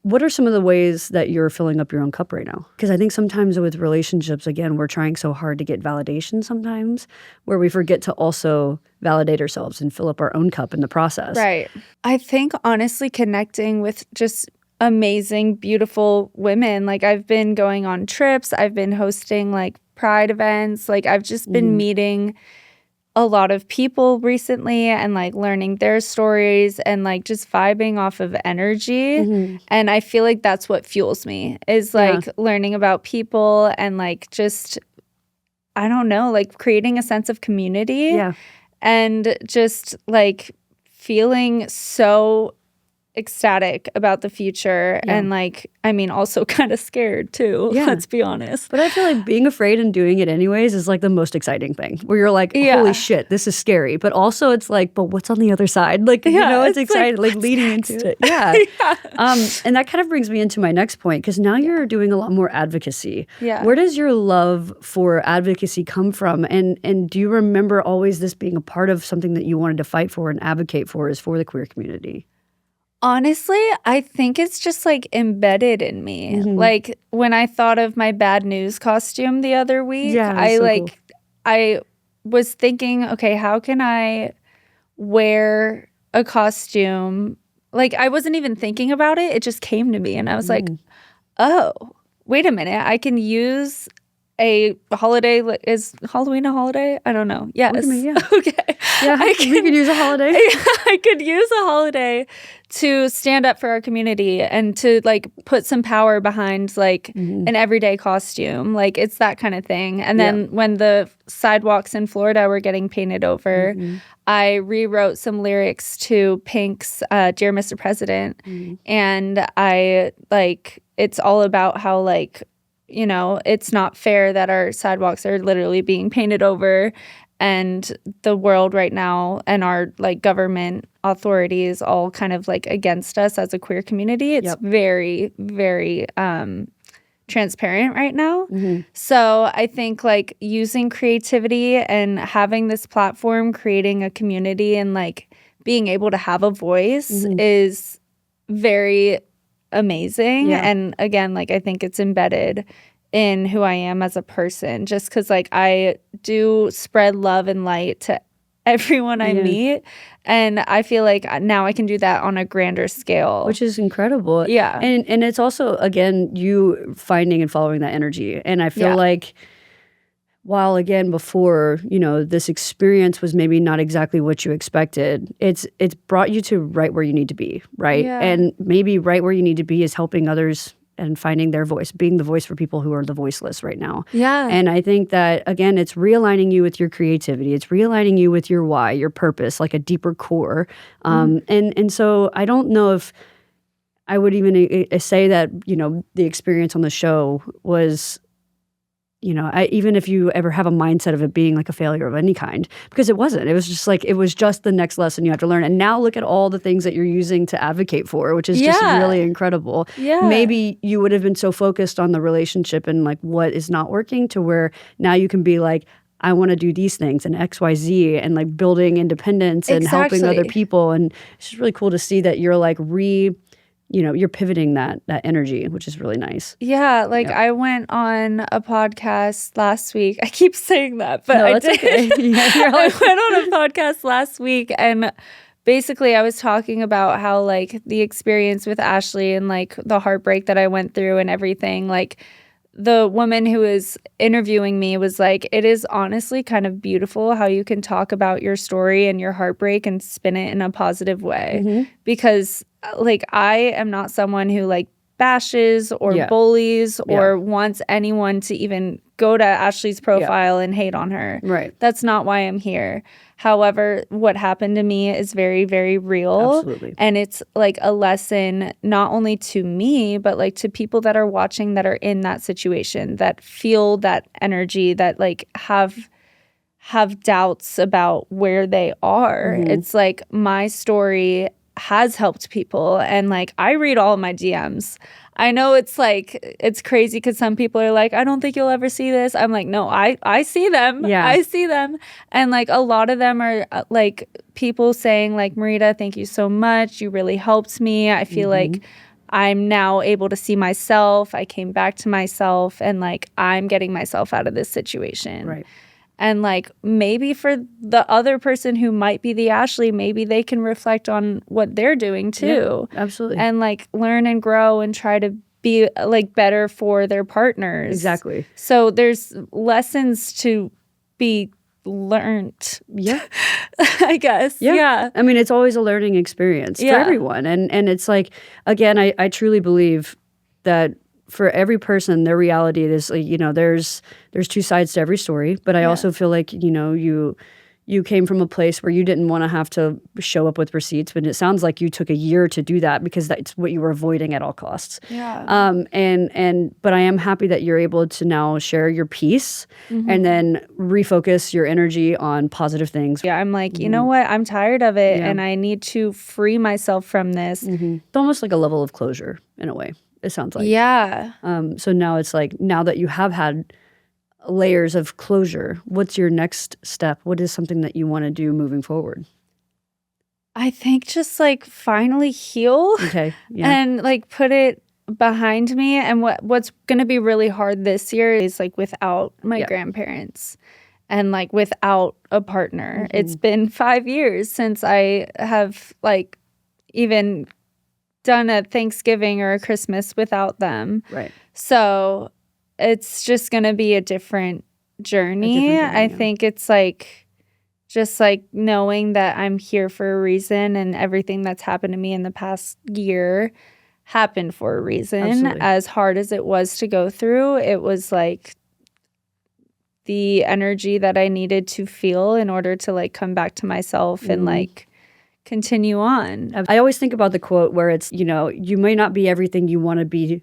What are some of the ways that you're filling up your own cup right now? Because I think sometimes with relationships, again, we're trying so hard to get validation sometimes where we forget to also validate ourselves and fill up our own cup in the process. Right. I think honestly connecting with just amazing, beautiful women. Like I've been going on trips. I've been hosting like pride events. Like I've just been meeting a lot of people recently and like learning their stories and like just vibing off of energy. And I feel like that's what fuels me is like learning about people and like just, I don't know, like creating a sense of community and just like feeling so ecstatic about the future and like I mean also kind of scared too, let's be honest. But I feel like being afraid and doing it anyways is like the most exciting thing where you're like, holy shit, this is scary. But also it's like, but what's on the other side? Like, it's exciting, like leading into it. And that kind of brings me into my next point because now you're doing a lot more advocacy. Where does your love for advocacy come from? And do you remember always this being a part of something that you wanted to fight for and advocate for is for the queer community? Honestly, I think it's just like embedded in me. Like when I thought of my bad news costume the other week, I was thinking, okay, how can I wear a costume? Like I wasn't even thinking about it. It just came to me and I was like, oh, wait a minute. I can use a holiday. Is Halloween a holiday? I don't know. Yes. Okay. Yeah, we could use a holiday. I could use a holiday to stand up for our community and to like put some power behind like an everyday costume. Like it's that kind of thing. And then when the sidewalks in Florida were getting painted over, I rewrote some lyrics to Pink's Dear Mr. President. And I like, it's all about how like, you know, it's not fair that our sidewalks are literally being painted over and the world right now and our like government authorities all kind of like against us as a queer community. It's very, very transparent right now. So I think like using creativity and having this platform, creating a community and like being able to have a voice is very amazing. And again, like I think it's embedded in who I am as a person just because like I do spread love and light to everyone I meet. And I feel like now I can do that on a grander scale. Which is incredible. Yeah. And it's also, again, you finding and following that energy. And I feel like while, again, before, you know, this experience was maybe not exactly what you expected, it's brought you to right where you need to be, right? Yeah. And maybe right where you need to be is helping others and finding their voice, being the voice for people who are the voiceless right now. Yeah. And I think that, again, it's realigning you with your creativity. It's realigning you with your why, your purpose, like a deeper core. And so I don't know if I would even say that, you know, the experience on the show was, you know, even if you ever have a mindset of it being like a failure of any kind, because it wasn't. It was just like, it was just the next lesson you have to learn. And now look at all the things that you're using to advocate for, which is just really incredible. Yeah. Maybe you would have been so focused on the relationship and like what is not working to where now you can be like, I want to do these things and X, Y, Z and like building independence and helping other people. And it's just really cool to see that you're like you're pivoting that energy, which is really nice. Yeah, like I went on a podcast last week. I keep saying that, but I did. Okay. Yeah, I went on a podcast last week, and basically I was talking about how like the experience with Ashley and like the heartbreak that I went through and everything. Like the woman who was interviewing me was like, it is honestly kind of beautiful how you can talk about your story and your heartbreak and spin it in a positive way. Because like I am not someone who like bashes or bullies or wants anyone to even go to Ashley's profile and hate on her. Right. That's not why I'm here. However, what happened to me is very, very real. Absolutely. And it's like a lesson not only to me, but like to people that are watching that are in that situation, that feel that energy, that like have doubts about where they are. It's like my story has helped people, and like I read all my DMs. I know it's like it's crazy because some people are like, I don't think you'll ever see this. I'm like, no, I see them. I see them. And like a lot of them are like people saying like, Marita, thank you so much. You really helped me. I feel like I'm now able to see myself. I came back to myself, and like I'm getting myself out of this situation. Right. And like maybe for the other person who might be the Ashley, maybe they can reflect on what they're doing too. Yeah, absolutely. And like learn and grow and try to be like better for their partners. Exactly. So there's lessons to be learned. Yeah. I guess. Yeah. I mean, it's always a learning experience for everyone. And it's like, again, I truly believe that for every person, their reality is, there's two sides to every story. But I also feel like, you came from a place where you didn't want to have to show up with receipts, but it sounds like you took a year to do that because that's what you were avoiding at all costs. Yeah. But I am happy that you're able to now share your piece and then refocus your energy on positive things. Yeah, I'm like, you know what? I'm tired of it, and I need to free myself from this. It's almost like a level of closure in a way, it sounds like. Yeah. So now it's like, now that you have had layers of closure, what's your next step? What is something that you want to do moving forward? I think just like finally heal. Okay. Yeah. And like put it behind me. And what's going to be really hard this year is like without my grandparents and like without a partner. It's been 5 years since I have like even done a Thanksgiving or a Christmas without them. Right. So it's just going to be a different journey. I think it's like just like knowing that I'm here for a reason, and everything that's happened to me in the past year happened for a reason. Absolutely. As hard as it was to go through, it was like the energy that I needed to feel in order to like come back to myself and like continue on. I always think about the quote where it's, you may not be everything you want to be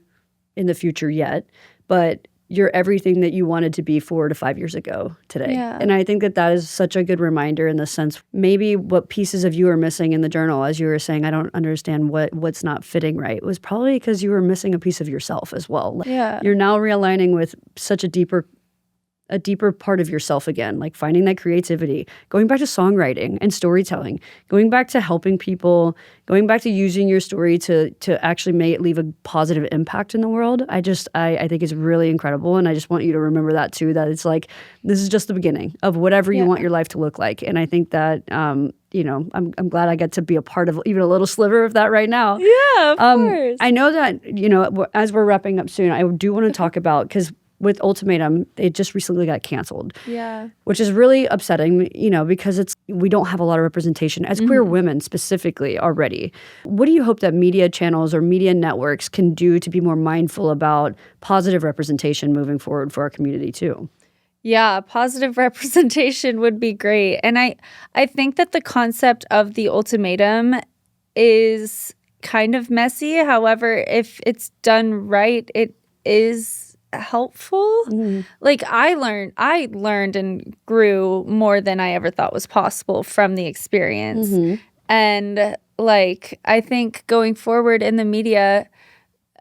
in the future yet, but you're everything that you wanted to be 4 to 5 years ago today. Yeah. And I think that is such a good reminder in the sense, maybe what pieces of you are missing in the journal, as you were saying, I don't understand what's not fitting right, it was probably because you were missing a piece of yourself as well. Yeah. You're now realigning with such a deeper part of yourself again, like finding that creativity, going back to songwriting and storytelling, going back to helping people, going back to using your story to actually leave a positive impact in the world. I think it's really incredible. And I just want you to remember that too, that it's like, this is just the beginning of whatever you want your life to look like. And I think that, I'm glad I get to be a part of even a little sliver of that right now. Yeah, of course. I know that, as we're wrapping up soon, I do want to talk about, because with Ultimatum, it just recently got canceled. Yeah. Which is really upsetting, because we don't have a lot of representation as queer women specifically already. What do you hope that media channels or media networks can do to be more mindful about positive representation moving forward for our community too? Yeah, positive representation would be great. And I think that the concept of the ultimatum is kind of messy. However, if it's done right, it is helpful. Like I learned and grew more than I ever thought was possible from the experience. And like I think going forward in the media,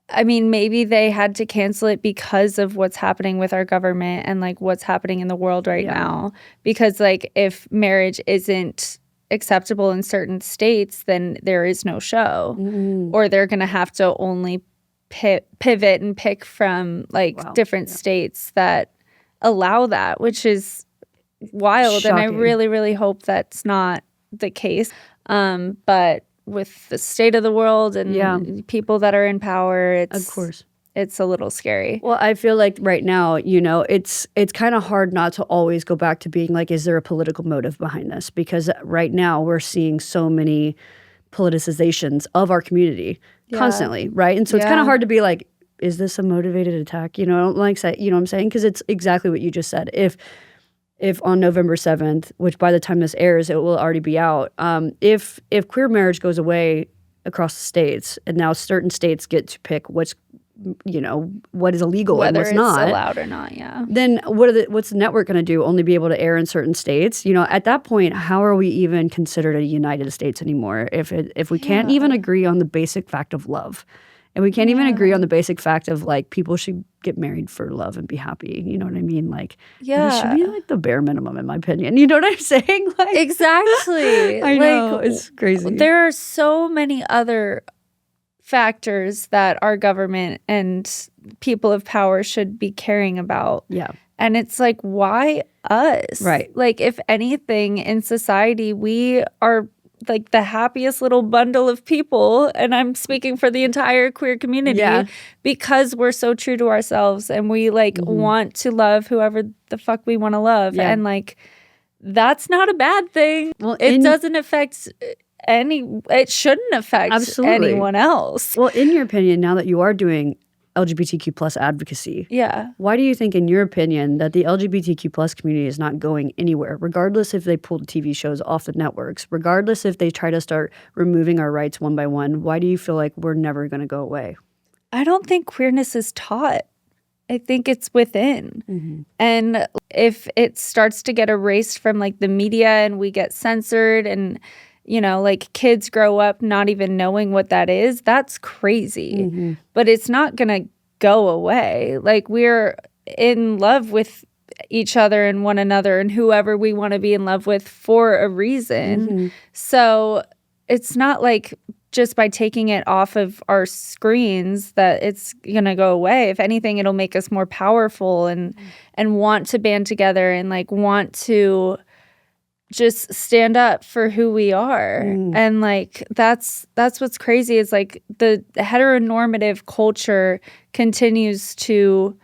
I mean, maybe they had to cancel it because of what's happening with our government and like what's happening in the world right now. Because like if marriage isn't acceptable in certain states, then there is no show. Or they're going to have to only pivot and pick from different states that allow that, which is wild. Shocking. And I really, really hope that's not the case. But with the state of the world and people that are in power, it's a little scary. Well, I feel like right now, it's kind of hard not to always go back to being like, is there a political motive behind this? Because right now we're seeing so many politicizations of our community constantly, right? And so it's kind of hard to be like, is this a motivated attack? You know what I'm saying? Because it's exactly what you just said. If on November 7th, which by the time this airs, it will already be out, if queer marriage goes away across the states, and now certain states get to pick what is illegal and what's not, whether it's allowed or not, then what's the network going to do? Only be able to air in certain states? At that point, how are we even considered a United States anymore if we can't even agree on the basic fact of love? And we can't even agree on the basic fact of like people should get married for love and be happy. You know what I mean? Like, it should be like the bare minimum, in my opinion. You know what I'm saying? Like, exactly. I know, it's crazy. There are so many other factors that our government and people of power should be caring about. Yeah. And it's like, why us? Right. Like, if anything in society, we are like the happiest little bundle of people, and I'm speaking for the entire queer community, because we're so true to ourselves and we want to love whoever the fuck we want to love. And like, that's not a bad thing. Well, it doesn't affect it shouldn't affect anyone else. Well, in your opinion, now that you are doing LGBTQ plus advocacy, why do you think, in your opinion, that the LGBTQ plus community is not going anywhere, regardless if they pull TV shows off the networks, regardless if they try to start removing our rights one by one? Why do you feel like we're never going to go away? I don't think queerness is taught. I think it's within. And if it starts to get erased from like the media and we get censored and like kids grow up not even knowing what that is, that's crazy. But it's not going to go away. Like, we're in love with each other and one another and whoever we want to be in love with for a reason. So it's not like just by taking it off of our screens that it's going to go away. If anything, it'll make us more powerful and want to band together and like want to just stand up for who we are. And like, that's what's crazy is like the heteronormative culture continues to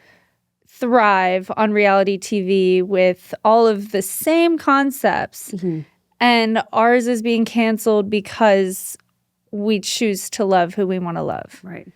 thrive on reality TV with all of the same concepts. And ours is being canceled because we choose to love who we want to love. Right.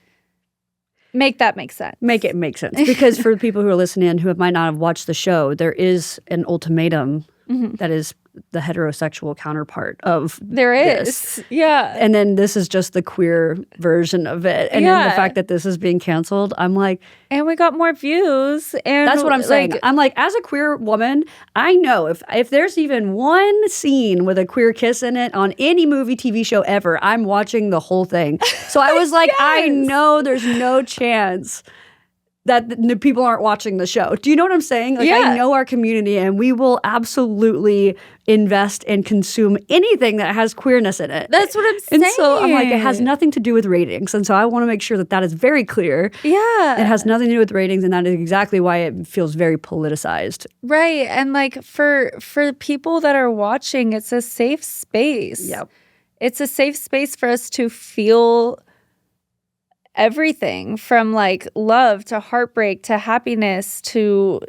Make that make sense. Make it make sense. Because for the people who are listening who might not have watched the show, there is an ultimatum that is the heterosexual counterpart of this. Yeah. And then this is just the queer version of it. And then the fact that this is being canceled, I'm like... And we got more views. And that's what I'm saying. I'm like, as a queer woman, I know if there's even one scene with a queer kiss in it on any movie, TV show ever, I'm watching the whole thing. So I was like, I know there's no chance that the people aren't watching the show. Do you know what I'm saying? Like, I know our community, and we will absolutely invest and consume anything that has queerness in it. That's what I'm saying. And so I'm like, it has nothing to do with ratings. And so I want to make sure that is very clear. Yeah. It has nothing to do with ratings, and that is exactly why it feels very politicized. Right. And like for people that are watching, it's a safe space. Yep. It's a safe space for us to feel everything from like love to heartbreak to happiness to,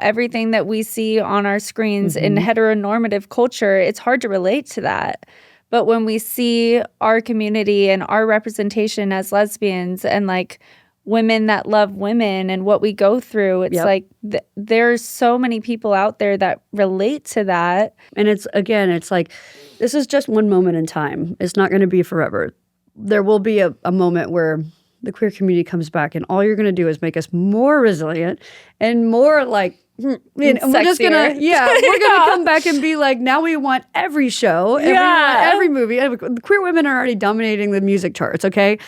everything that we see on our screens in heteronormative culture. It's hard to relate to that. But when we see our community and our representation as lesbians and like women that love women and what we go through, it's like there's so many people out there that relate to that. And it's like, this is just one moment in time. It's not going to be forever. There will be a moment where the queer community comes back, and all you're going to do is make us more resilient and more like, we're just gonna, we're gonna come back and be like, now we want every show, every movie. Queer women are already dominating the music charts. Okay,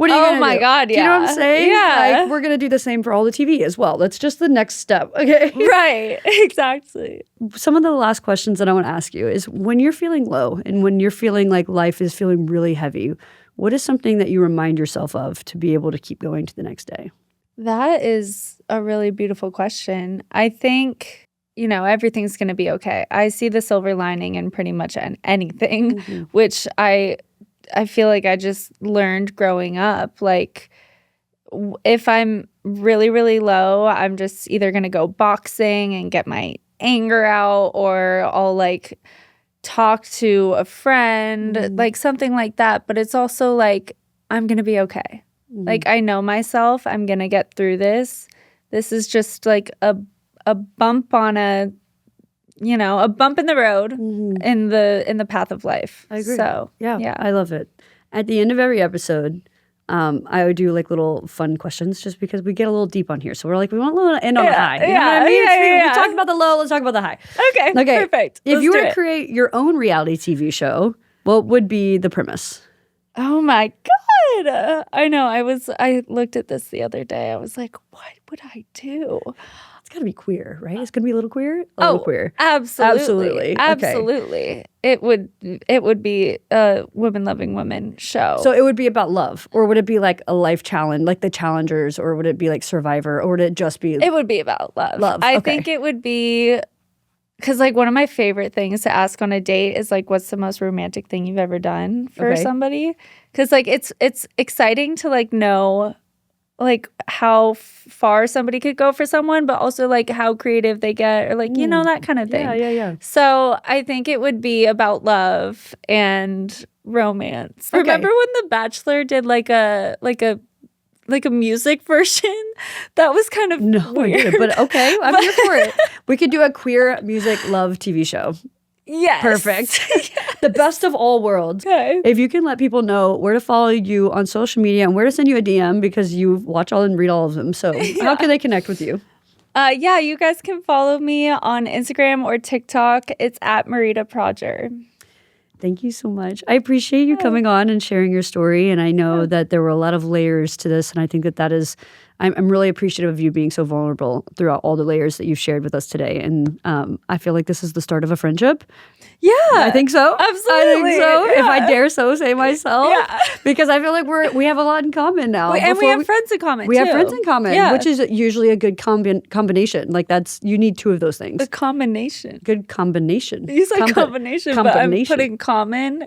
What are you gonna do? God, Do you know what I'm saying? Yeah. Like, we're going to do the same for all the TV as well. That's just the next step, okay? Right, exactly. Some of the last questions that I want to ask you is when you're feeling low and when you're feeling like life is feeling really heavy, what is something that you remind yourself of to be able to keep going to the next day? That is a really beautiful question. I think, everything's going to be okay. I see the silver lining in pretty much anything, which I feel like I just learned growing up. Like, if I'm really, really low, I'm just either going to go boxing and get my anger out, or I'll like talk to a friend, like something like that. But it's also like, I'm going to be okay. Like, I know myself. I'm going to get through this. This is just like a bump on a bump in the road in the path of life. I agree. So, yeah, I love it. At the end of every episode, I would do like little fun questions just because we get a little deep on here. So we're like, we want a little end on a high. You know what I mean? We talked about the low. Let's talk about the high. Okay, perfect. If you were to create your own reality TV show, what would be the premise? Oh my God. I know. I looked at this the other day. I was like, what would I do? It's got to be queer, right? It's going to be a little queer? A little queer. Absolutely. Okay. It would be a women-loving women show. So it would be about love, or would it be like a life challenge, like the Challengers, or would it be like Survivor, or would it just be? It would be about love. I think it would be, because like one of my favorite things to ask on a date is like, what's the most romantic thing you've ever done for somebody? Because like it's exciting to like know like how far somebody could go for someone, but also like how creative they get, or like, that kind of thing. Yeah. So I think it would be about love and romance. Okay. Remember when The Bachelor did like a music version? That was kind of weird. I didn't, but okay, I'm here for it. We could do a queer music love TV show. Yes. Perfect. The best of all worlds. Okay. If you can let people know where to follow you on social media and where to send you a DM, because you watch all and read all of them. So how can they connect with you? You guys can follow me on Instagram or TikTok. It's at Marita Prodger. Thank you so much. I appreciate you coming on and sharing your story. And I know that there were a lot of layers to this. And I think that is, I'm really appreciative of you being so vulnerable throughout all the layers that you've shared with us today. And I feel like this is the start of a friendship. Yeah. I think so. Absolutely. I think so. Yeah. If I dare so say myself. Yeah. Because I feel like we have a lot in common now. And we have friends in common, We have friends in common, which is usually a good combination. Like you need two of those things. A combination. Good combination. You said combination, but I'm putting common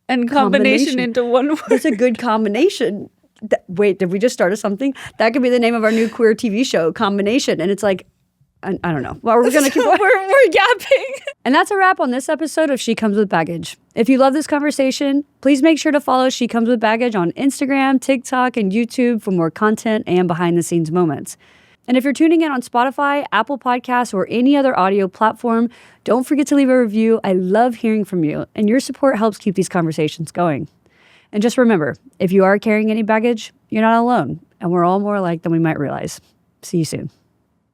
and combination into one word. That's a good combination. Wait, did we just start something? That could be the name of our new queer TV show, Combination. And it's like, I don't know. Well, we're going to keep going. We're yapping. And that's a wrap on this episode of She Comes With Baggage. If you love this conversation, please make sure to follow She Comes With Baggage on Instagram, TikTok, and YouTube for more content and behind-the-scenes moments. And if you're tuning in on Spotify, Apple Podcasts, or any other audio platform, don't forget to leave a review. I love hearing from you, and your support helps keep these conversations going. And just remember, if you are carrying any baggage, you're not alone, and we're all more alike than we might realize. See you soon.